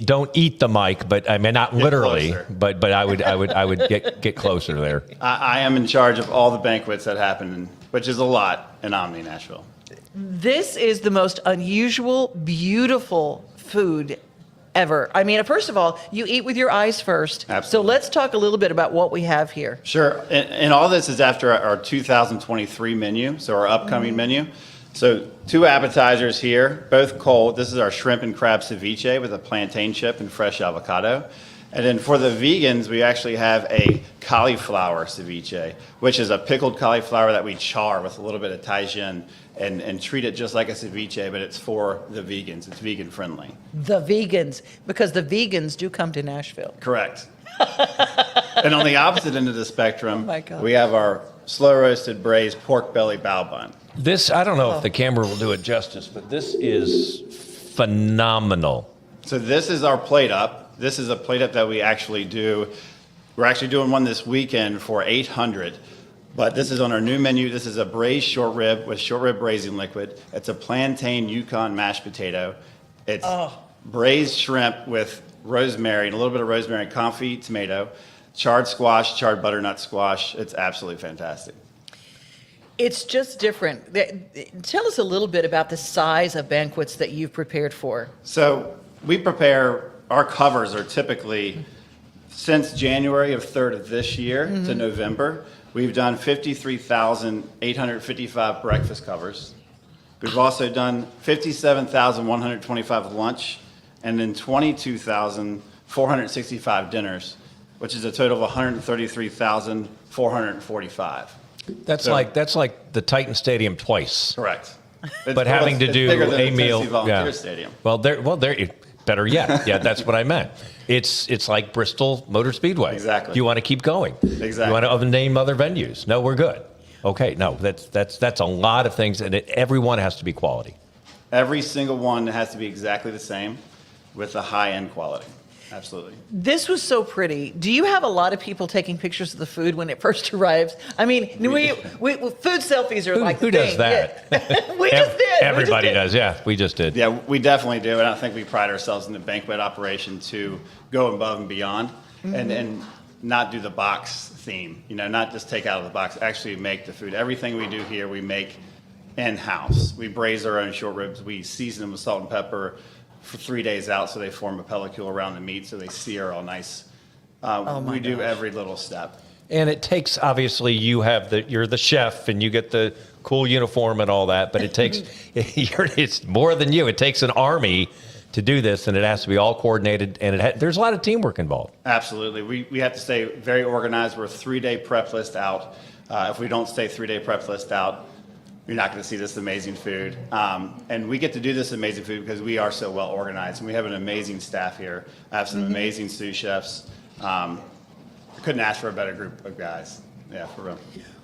Don't eat the mic, but I mean not Get literally, closer. but I would get closer there. I am in charge of all the banquets that happen, which is a lot in Omni Nashville. This is the most unusual, beautiful food ever. I mean, first of all, you eat with your eyes first. Absolutely. So let's talk a little bit about what we have here. Sure. And all this is after our 2023 menu, so our upcoming menu. So 2 appetizers here, both cold. This is our shrimp and crab ceviche with a plantain chip and fresh avocado. And then for the vegans, we actually have a cauliflower ceviche, which is a pickled cauliflower that we char with a little bit of Taijin and treat it just like a ceviche, but it's for the vegans. It's vegan friendly. The vegans, because the vegans do come to Nashville. Correct. And on the opposite end of the spectrum, Oh my God. we have our slow roasted braised pork belly bao bun. This, I don't know if the camera will do it justice, but this is phenomenal. So this is our plate up. This is a plate up that we actually do. We're actually doing one this weekend for 800. But this is on our new menu. This is a braised short rib with short rib braising liquid. It's a plantain Yukon mashed potato. It's braised shrimp with rosemary and a little bit of rosemary and confit tomato, charred squash, charred butternut squash. It's absolutely fantastic. It's just different. Tell us a little bit about the size of banquets that you've prepared for. So we prepare, our covers are typically, since January of 3rd of this year to November, we've done 53,855 breakfast covers. We've also done 57,125 lunch, and then 22,465 dinners, which is a total of 133,445. That's So- like the Titan Stadium twice. Correct. But having to it's do bigger than a the meal, Tennessee Volunteer Stadium. Well, there. Better yet, yeah, that's what I meant. It's like Bristol Motor Speedway. Exactly. You want to keep going. Exactly. You want to name other venues. No, we're good. Okay, no, that's a lot of things, and everyone has to be quality. Every single one has to be exactly the same with a high-end quality. Absolutely. This was so pretty. Do you have a lot of people taking pictures of the food when it first arrives? I mean, we food selfies are like Who the does thing. that? Yeah. We just did. Everybody does. Yeah, we just did. Yeah, we definitely do, and I think we pride ourselves in the banquet operation to go above and beyond, and not do the box theme. You know, not just take out of the box. Actually, make the food. Everything we do here, we make in-house. We braise our own short ribs. We season them with salt and pepper for 3 days out, so they form a pellicule around the meat, so they sear all nice. We do every little step. And it takes, obviously, you're the chef and you get the cool uniform and all that, but it takes, it's more than you. It takes an army to do this, and it has to be all coordinated, and there's a lot of teamwork involved. Absolutely. We have to stay very organized. We're a 3-day prep list out. If we don't stay 3-day prep list out, you're not going to see this amazing food. And we get to do this amazing food because we are so well organized. And we have an amazing staff here. I have some amazing sous chefs. I couldn't ask for a better group of guys. Yeah, for real.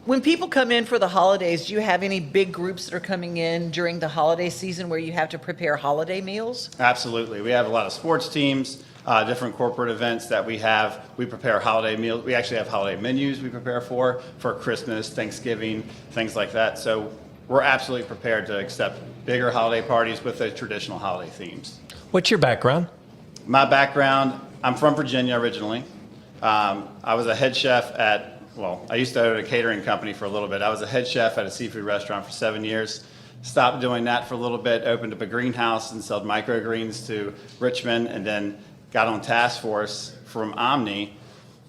When people come in for the holidays, do you have any big groups that are coming in during the holiday season where you have to prepare holiday meals? Absolutely. We have a lot of sports teams, different corporate events that we have. We prepare holiday meals. We actually have holiday menus we prepare for Christmas, Thanksgiving, things like that. So we're absolutely prepared to accept bigger holiday parties with the traditional holiday themes. What's your background? My background, I'm from Virginia originally. I was a head chef I used to own a catering company for a little bit. I was a head chef at a seafood restaurant for 7 years. Stopped doing that for a little bit, opened up a greenhouse and sold microgreens to Richmond, and then got on task force from Omni.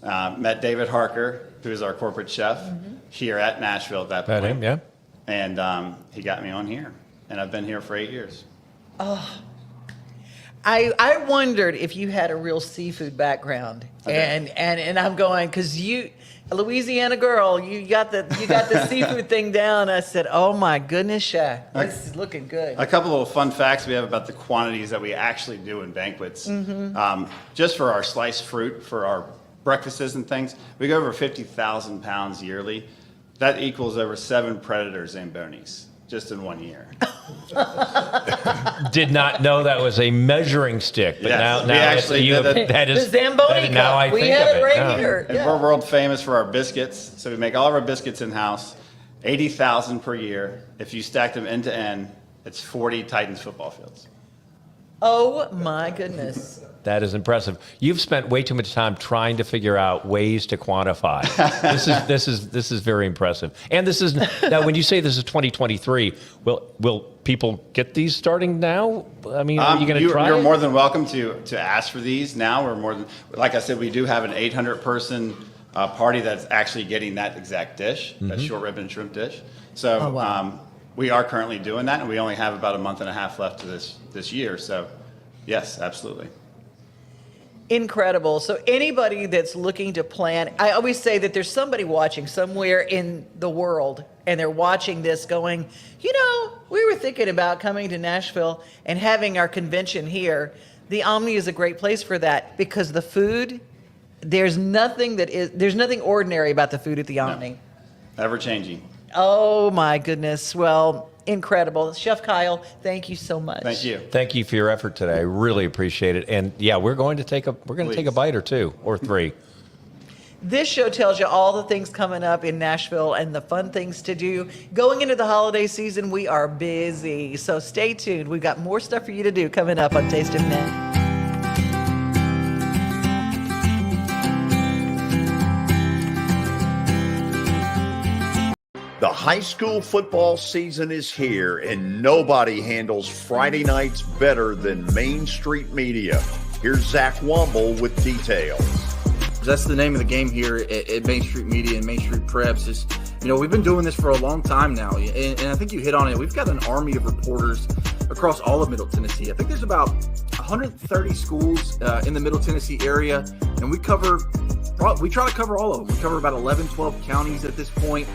Met David Harker, who is our corporate chef here at Nashville at that point. Him, yeah. And he got me on here, and I've been here for 8 years. Oh, I wondered if you had a real seafood background, and I'm going because you, a Louisiana girl, you got the seafood thing down. I said, oh my goodness, Shaq, this is looking good. A couple of fun facts we have about the quantities that we actually do in banquets. Just for our sliced fruit, for our breakfasts and things, we go over 50,000 pounds yearly. That equals over 7 Predator Zambonis just in 1 year. Did not know that was a measuring stick, but Yes, now we actually you did that is the Zamboni that, now I cup. We think had of it right now. here. And we're world famous for our biscuits. So we make all of our biscuits in-house, 80,000 per year. If you stack them end to end, it's 40 Titans football fields. Oh my goodness. That is impressive. You've spent way too much time trying to figure out ways to quantify. This is very impressive. And this is now when you say this is 2023, will people get these starting now? I mean, are you going to try? You're it? more than welcome to ask for these now. We're more than, like I said, we do have an 800-person party that's actually getting that exact dish, that short rib and shrimp dish. So we are currently doing that, and we only have about a month and a half left to this year. So yes, absolutely. Incredible. So anybody that's looking to plan, I always say that there's somebody watching somewhere in the world and they're watching this going, we were thinking about coming to Nashville and having our convention here. The Omni is a great place for that because the food, there's nothing ordinary about the food at the Omni. No. Ever changing. Oh my goodness. Well, incredible. Chef Kyle, thank you so much. Thank you. Thank you for your effort today. I really appreciate it. And yeah, we're going to take a bite or two or three. This show tells you all the things coming up in Nashville and the fun things to do. Going into the holiday season, we are busy. So stay tuned. We've got more stuff for you to do coming up on Taste of Nash. The high school football season is here, and nobody handles Friday nights better than Main Street Media. Here's Zach Womble with details. That's the name of the game here at Main Street Media and Main Street Preps. Is we've been doing this for a long time now, and I think you hit on it. We've got an army of reporters across all of Middle Tennessee. I think there's about 130 schools in the Middle Tennessee area, and we try to cover all of them. We cover about 11, 12 counties at this point.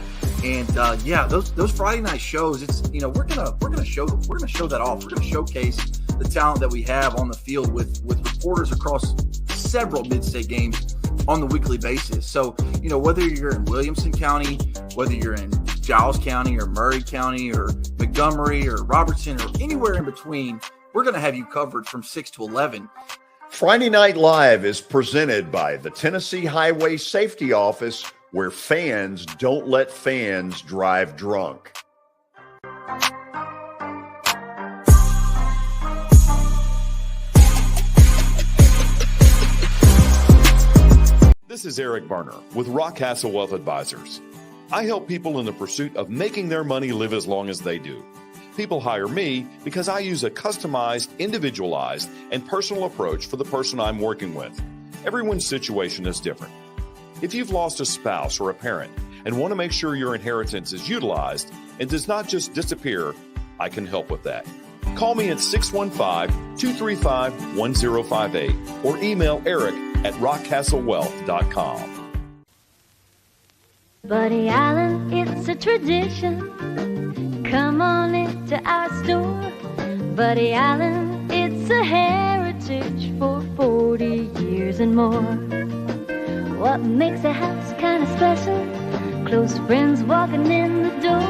And those Friday night shows, it's we're gonna show that off. We're gonna showcase the talent that we have on the field with reporters across several mid-state games on the weekly basis. So whether you're in Williamson County, whether you're in Giles County or Murray County or Montgomery or Robertson or anywhere in between, we're gonna have you covered from 6 to 11. Friday Night Live is presented by the Tennessee Highway Safety Office, where fans don't let fans drive drunk. This is Eric Berner with Rockcastle Wealth Advisors. I help people in the pursuit of making their money live as long as they do. People hire me because I use a customized, individualized, and personal approach for the person I'm working with. Everyone's situation is different. If you've lost a spouse or a parent and want to make sure your inheritance is utilized and does not just disappear, I can help with that. Call me at 615-235-1058 or email eric@rockcastlewealth.com. Buddy Allen, it's a tradition. Come on into our store. Buddy Allen, it's a heritage for 40 years and more. What makes a house kind of special? Close friends walking in the door.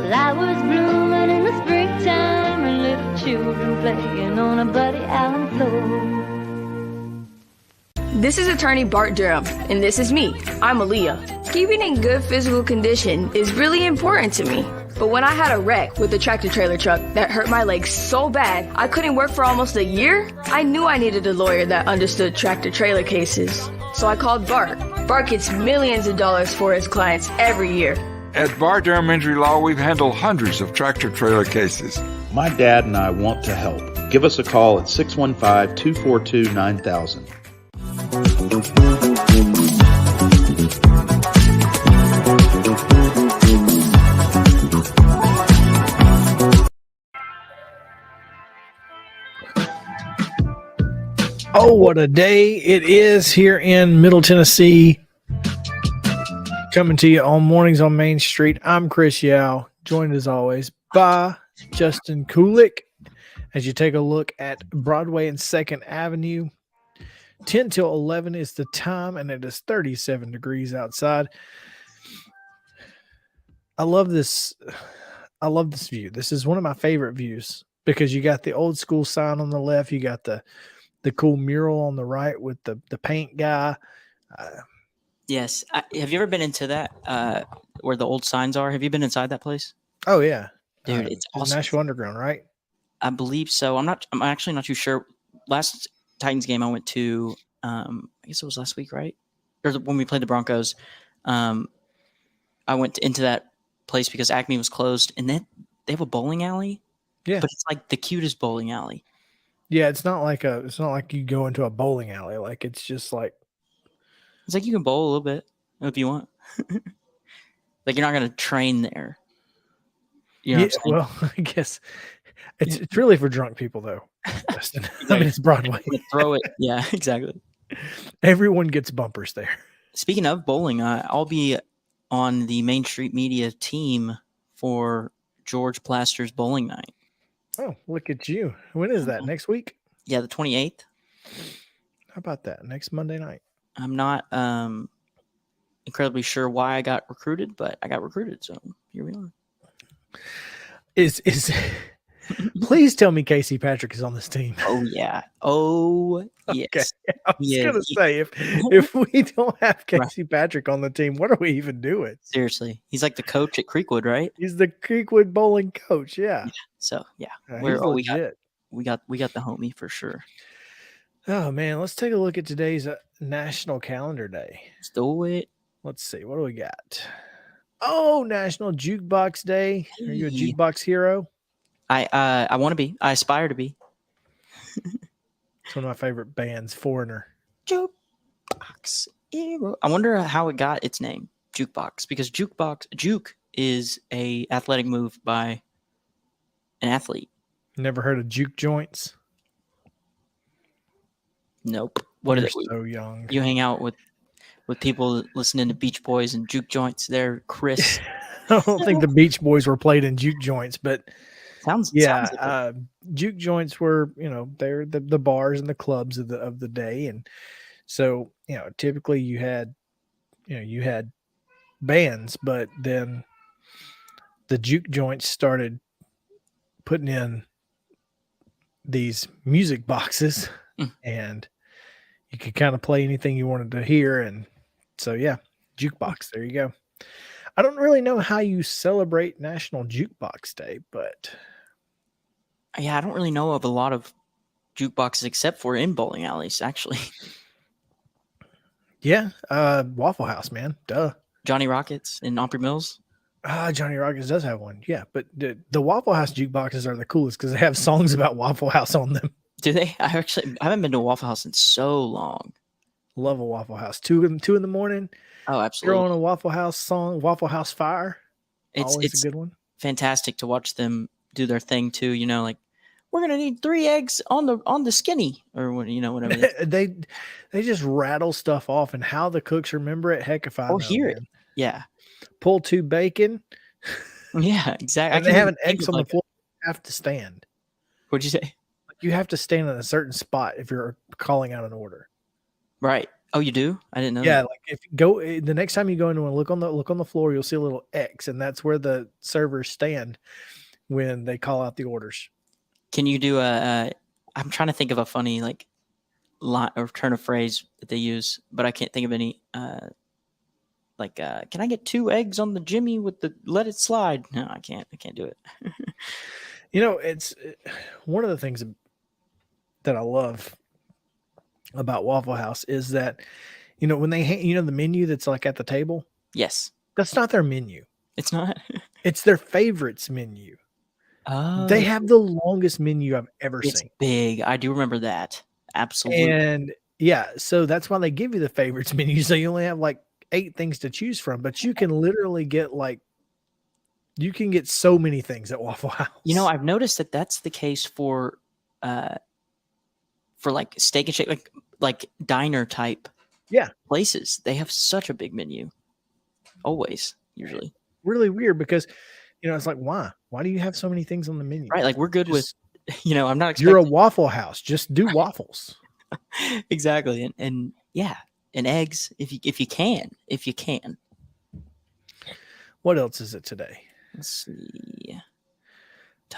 Flowers blooming in the springtime and little children playing on a Buddy Allen floor. This is attorney Bart Durham, and this is me. I'm Aaliyah. Keeping in good physical condition is really important to me. But when I had a wreck with a tractor-trailer truck that hurt my legs so bad I couldn't work for almost a year, I knew I needed a lawyer that understood tractor-trailer cases. So I called Bart. Bart gets millions of dollars for his clients every year. At Bart Durham Injury Law, we've handled hundreds of tractor-trailer cases. My dad and I want to help. Give us a call at 615-242-9000. Oh, what a day it is here in Middle Tennessee. Coming to you on Mornings on Main Street. I'm Chris Yao, joined as always by Justin Kulik. As you take a look at Broadway and 2nd Avenue, 10 till 11 is the time, and it is 37 degrees outside. I love this view. This is one of my favorite views because you got the old school sign on the left. You got the cool mural on the right with the paint guy. Yes. Have you ever been into that where the old signs are? Have you been inside that place? Oh, yeah. Dude, it's awesome. Nashville Underground, right? I believe so. I'm actually not too sure. Last Titans game I went to, I guess it was last week, right? Or when we played the Broncos. I went into that place because Acme was closed, and then they have a bowling alley. Yeah. But it's like the cutest bowling alley. Yeah, it's not like you go into a bowling alley. Like it's just like it's like you can bowl a little bit if you want. Like you're not gonna train there. You know well, I guess It's really for drunk people though. Justin. I mean, it's Broadway. Throw it. Yeah, exactly. Everyone gets bumpers there. Speaking of bowling, I'll be on the Main Street Media team for George Plaster's bowling night. Oh, look at you. When is that? Next week? Yeah, the 28th. How about that? Next Monday night. I'm not incredibly sure why I got recruited, but I got recruited, so here we are. Is please tell me Casey Patrick is on this team. Oh yeah. Oh yes. Okay. I was gonna say if we don't have Casey Patrick on the team, what are we even doing? Seriously, he's like the coach at Creekwood, right? He's the Creekwood bowling coach. Yeah. So yeah, he's legit. We got the homie for sure. Oh man, let's take a look at today's National Calendar Day. Let's do it. Let's see, what do we got? Oh, National Jukebox Day. Are you a jukebox hero? I want to be. I aspire to be. It's one of my favorite bands, Foreigner. Jukebox hero. I wonder how it got its name, jukebox, because juke is a athletic move by an athlete. Never heard of juke joints? Nope. What You're are they? so young. You hang out with people listening to Beach Boys and juke joints. They're Chris. I don't think the Beach Boys were played in juke joints, but sounds like juke joints were, they're the bars and the clubs of the day, and so typically you had bands, but then the juke joints started putting in these music boxes, and you could kind of play anything you wanted to hear, and so yeah, jukebox. There you go. I don't really know how you celebrate National Jukebox Day, but yeah, I don't really know of a lot of jukeboxes except for in bowling alleys, actually. Yeah, Waffle House, man. Duh. Johnny Rockets in Opry Mills. Johnny Rockets does have one. Yeah, but the Waffle House jukeboxes are the coolest because they have songs about Waffle House on them. Do they? I haven't been to a Waffle House in so long. Love a Waffle House. 2 in the morning. Oh, absolutely. Throw on a Waffle House song, Waffle House Fire. It's a good one. Fantastic to watch them do their thing too. Like we're gonna need 3 eggs on the skinny or whatever. they just rattle stuff off, and how the cooks remember it. Heck, if I hear it. Yeah. Pull 2 bacon. Yeah, exactly. And they have an X on the floor. You have to stand. What'd you say? You have to stand in a certain spot if you're calling out an order. Right. Oh, you do? I didn't know. Yeah, that. like if you go the next time you go into and look on the floor, you'll see a little X, and that's where the servers stand when they call out the orders. Can you do I'm trying to think of a funny line or turn of phrase that they use, but I can't think of any. Can I get 2 eggs on the Jimmy with the let it slide? No, I can't do it. It's one of the things that I love about Waffle House is that, when they the menu that's like at the table. Yes. That's not their menu. It's not. It's their favorites menu. Oh. They have the longest menu I've ever It's seen. big. I do remember that. Absolutely. And yeah, so that's why they give you the favorites menu. So you only have 8 things to choose from, but you can literally get so many things at Waffle House. I've noticed that that's the case for Steak and Shake, like diner type places. They have such a big menu. Always, usually. Really weird because, it's like, why? Why do you have so many things on the menu? Right, like we're good with, I'm not expecting. You're a Waffle House. Just do waffles. Exactly, and yeah, and eggs if you can. What else is it today? Let's see.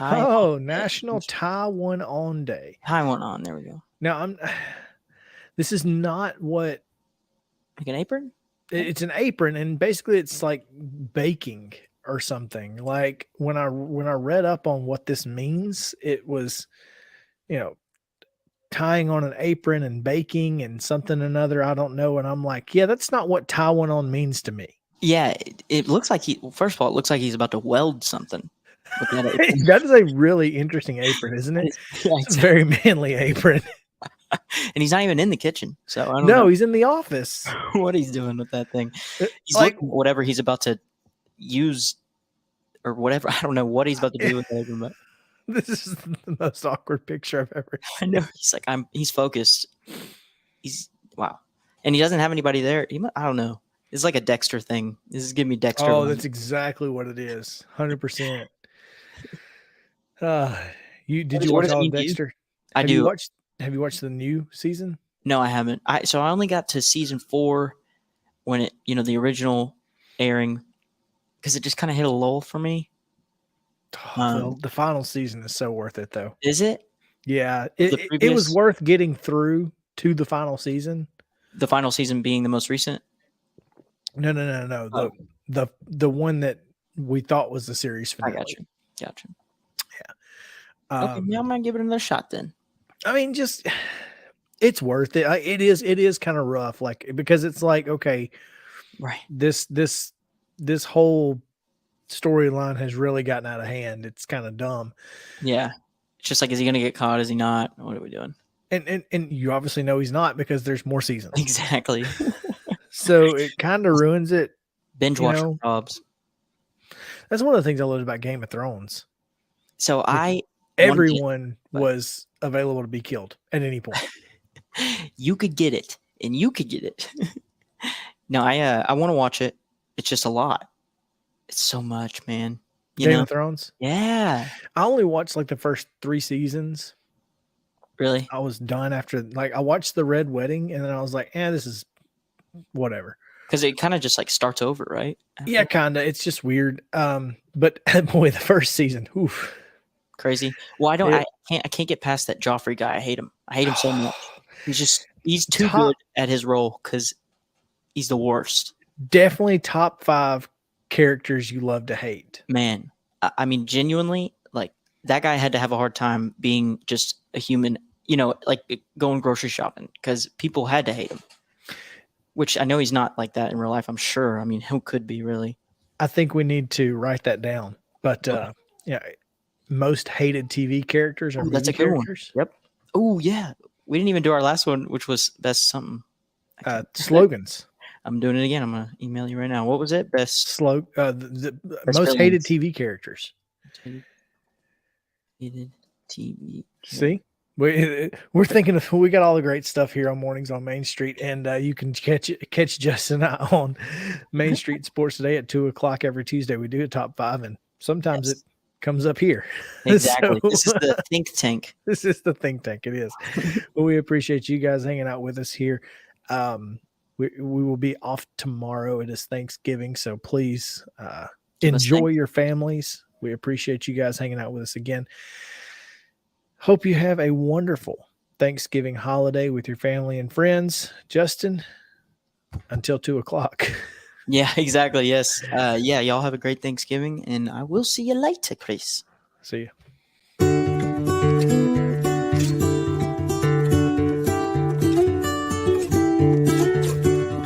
National Taiwan On Day. Taiwan On. There we go. Now this is not what. Like an apron? It's an apron, and basically it's like baking or something. Like when I read up on what this means, it was, tying on an apron and baking and something another. I don't know, and I'm like, yeah, that's not what Taiwan On means to me. Yeah, it looks like first of all, it looks like he's about to weld something. With that apron. That is a really interesting apron, isn't it? Yeah, it's a very manly apron. And he's not even in the kitchen. So I don't no, know he's in the office. what he's doing with that thing. He's like looking at whatever he's about to use or whatever. I don't know what he's about to do with that apron. But This is the most awkward picture I've ever I know. He's like, he's focused. Wow. And he doesn't have anybody there. I don't know. It's like a Dexter thing. This is giving me Dexter. Oh, that's exactly what it is. 100%. Did you watch all of Dexter? I do. Have you watched the new season? No, I haven't. So I only got to season 4 when it, the original airing, because it just kind of hit a lull for me. The final season is so worth it, though. Is it? Yeah, it was worth getting through to the final season. The final season being the most recent? No. Oh. The one that we thought was the series finale. I got you. Yeah. Okay, I'm gonna give it another shot then. I mean, just it's worth it. It is kind of rough, like, because it's like, okay, right. This whole storyline has really gotten out of hand. It's kind of dumb. Yeah. It's just like, is he gonna get caught? Is he not? What are we doing? And you obviously know he's not, because there's more seasons. Exactly. So it kind of ruins it. Binge watching jobs. That's one of the things I loved about Game of Thrones. So everyone was available to be killed at any point. You could get it, and you could get it. No, I want to watch it. It's just a lot. It's so much, man. Game of Thrones? Yeah. I only watched like the first 3 seasons. Really? I was done after, like, I watched The Red Wedding, and then I was like, this is whatever. Because it kind of just like starts over, right? Yeah, kind of. It's just weird. But boy, the first season, oof. Crazy. Well, I can't get past that Joffrey guy. I hate him so much. He's too good at his role, because he's the worst. Definitely top 5 characters you love to hate. Man, I mean, genuinely, like, that guy had to have a hard time being just a human, like going grocery shopping, because people had to hate him. Which I know he's not like that in real life, I'm sure. I mean, who could be, really? I think we need to write that down. But most hated TV characters are that's a good characters. One. Yep. Oh yeah, we didn't even do our last one, which was best something. Slogans. I'm doing it again. I'm gonna email you right now. What was it? Best the best most villains. hated TV characters. Hated TV. See, we're thinking of, we got all the great stuff here on Mornings on Main Street, and you can catch Justin and I on Main Street Sports Today at 2:00 every Tuesday. We do a top 5, and sometimes it comes up here. Exactly. This is the think tank. This is the think tank. It is. Well, we appreciate you guys hanging out with us here. We will be off tomorrow. It is Thanksgiving, so please enjoy your families. We appreciate you guys hanging out with us again. Hope you have a wonderful Thanksgiving holiday with your family and friends. Justin, until 2:00. Yeah, exactly. Yes. Y'all have a great Thanksgiving, and I will see you later, Chris. See you.